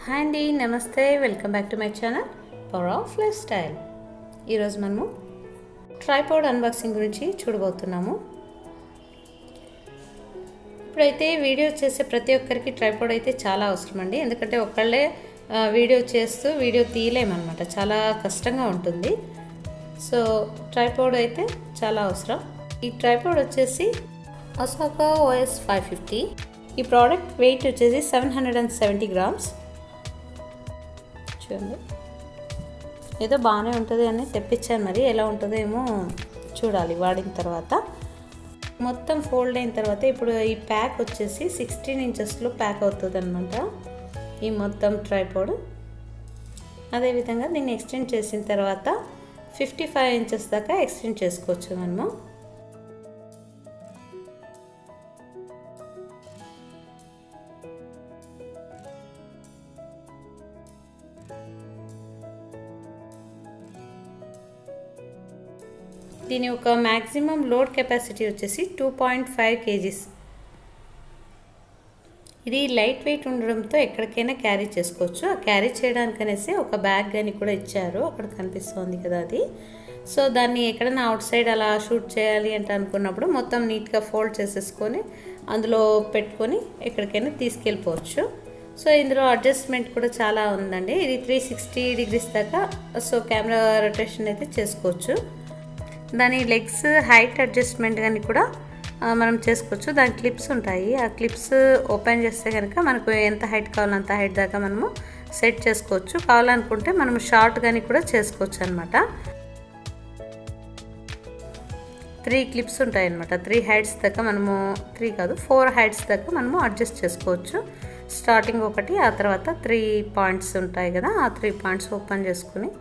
Hi అండి, నమస్తే. Welcome back to my channel power of life style. ఈరోజు మనము ట్రైపాడ్ అన్బాక్సింగ్ గురించి చూడబోతున్నాము. ఇప్పుడైతే వీడియో చేసే ప్రతి ఒక్కరికి ట్రైపాడ్ అయితే చాలా అవసరం అండి. ఎందుకంటే ఒక్కళ్ళే వీడియో చేస్తూ వీడియో తీయలేమన్నమాట, చాలా కష్టంగా ఉంటుంది. సో ట్రైపాడ్ అయితే చాలా అవసరం. ఈ ట్రైపాడ్ వచ్చేసి ఒసాకా OS 550. ఈ ప్రోడక్ట్ వెయిట్ వచ్చేసి 770 grams. చూడండి, ఏదో బాగానే ఉంటుంది అని తెప్పించాను, మరి ఎలా ఉంటుందో ఏమో చూడాలి వాడిన తర్వాత. మొత్తం ఫోల్డ్ అయిన తర్వాత ఇప్పుడు ఈ ప్యాక్ వచ్చేసి 16 inchesలో ప్యాక్ అవుతుంది అనమాట ఈ మొత్తం ట్రైపాడ్. అదేవిధంగా దీన్ని ఎక్స్టెండ్ చేసిన తర్వాత 55 inches దాకా ఎక్స్టెండ్ చేసుకోవచ్చు మనము. దీని యొక్క మ్యాక్సిమం లోడ్ కెపాసిటీ వచ్చేసి 2.5 kgs. ఇది లైట్ వెయిట్ ఉండడంతో ఎక్కడికైనా క్యారీ చేసుకోవచ్చు. ఆ క్యారీ చేయడానికనేసి ఒక బ్యాగ్ కానీ కూడా ఇచ్చారు, అక్కడ కనిపిస్తుంది కదా అది. సో దాన్ని ఎక్కడైనా అవుట్ సైడ్ అలా షూట్ చేయాలి అంటే అనుకున్నప్పుడు మొత్తం నీట్గా ఫోల్డ్ చేసేసుకొని అందులో పెట్టుకొని ఎక్కడికైనా తీసుకెళ్ళిపోవచ్చు. సో ఇందులో అడ్జస్ట్మెంట్ కూడా చాలా ఉందండి. ఇది 360 degrees దాకా సో కెమెరా రొటేషన్ అయితే చేసుకోవచ్చు. దాని లెగ్స్ హైట్ అడ్జస్ట్మెంట్ కానీ కూడా మనం చేసుకోవచ్చు. దాని క్లిప్స్ ఉంటాయి, ఆ క్లిప్స్ ఓపెన్ చేస్తే కనుక మనకు ఎంత హైట్ కావాలో అంత హైట్ దాకా మనము సెట్ చేసుకోవచ్చు. కావాలనుకుంటే మనం షార్ట్ కానీ కూడా చేసుకోవచ్చు అనమాట. 3 క్లిప్స్ ఉంటాయి అనమాట. 3 హైట్స్ దాకా మనము 3 కాదు 4 హైట్స్ దాకా మనము అడ్జస్ట్ చేసుకోవచ్చు. స్టార్టింగ్ ఒకటి, ఆ తర్వాత 3 పాయింట్స్ ఉంటాయి కదా, ఆ 3 పాయింట్స్ ఓపెన్ చేసుకుని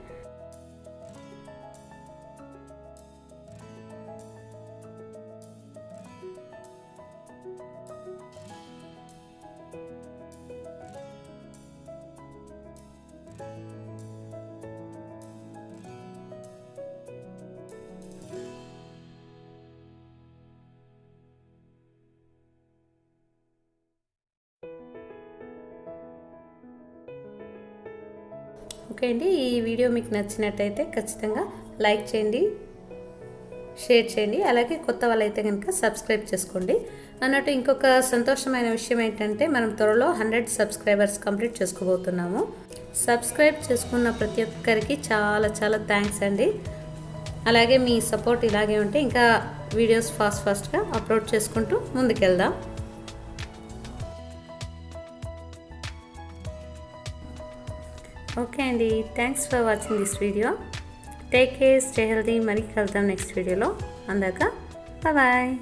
ఓకే అండి. ఈ వీడియో మీకు నచ్చినట్టయితే ఖచ్చితంగా లైక్ చేయండి, షేర్ చేయండి. అలాగే కొత్త వాళ్ళైతే కనుక సబ్స్క్రైబ్ చేసుకోండి. అన్నట్టు ఇంకొక సంతోషమైన విషయం ఏంటంటే మనం త్వరలో 100 సబ్స్క్రైబర్స్ కంప్లీట్ చేసుకోబోతున్నాము. సబ్స్క్రైబ్ చేసుకున్న ప్రతి ఒక్కరికి చాలా చాలా థ్యాంక్స్ అండి. అలాగే మీ సపోర్ట్ ఇలాగే ఉంటే ఇంకా వీడియోస్ ఫాస్ట్గా అప్లోడ్ చేసుకుంటూ ముందుకెళ్దాం. ఓకే అండి, thanks for watching this video. Take care, stay healthy. మళ్ళీ కలుద్దాం నెక్స్ట్ వీడియోలో. అందాక బాయ్.